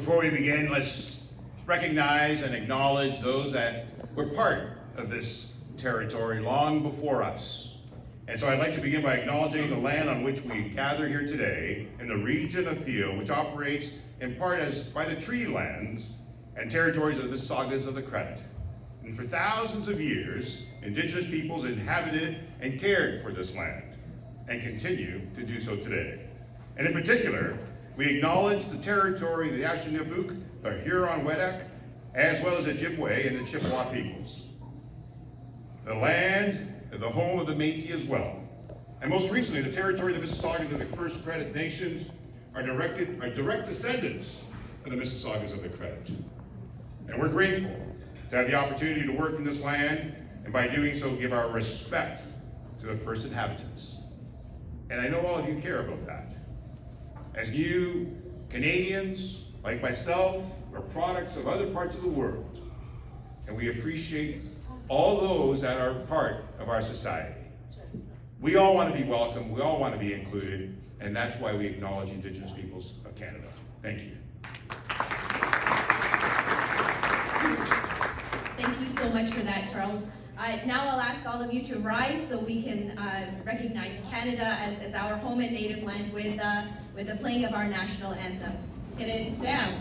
before we begin, let's recognize and acknowledge those that were part of this territory long before us. And so I'd like to begin by acknowledging the land on which we gather here today in the region of Peel, which operates in part as by the treaty lands and territories of the Mississaugas of the Credit. And for thousands of years, Indigenous peoples inhabited and cared for this land and continue to do so today. And in particular, we acknowledge the territory of the Ashuapunk, the Huron-Wendat, as well as the Ojibwe and the Chippewa peoples. The land, the home of the Métis as well. And most recently, the territory of the Mississaugas of the First Credit Nations are direct descendants of the Mississaugas of the Credit. And we're grateful to have the opportunity to work in this land, and by doing so, give our respect to the first inhabitants. And I know all of you care about that. As you Canadians, like myself, are products of other parts of the world, and we appreciate all those that are part of our society. We all want to be welcome, we all want to be included, and that's why we acknowledge Indigenous peoples of Canada. Thank you. Thank you so much for that, Charles. Now I'll ask all of you to rise so we can recognize Canada as our home and native land with the playing of our national anthem. It is down.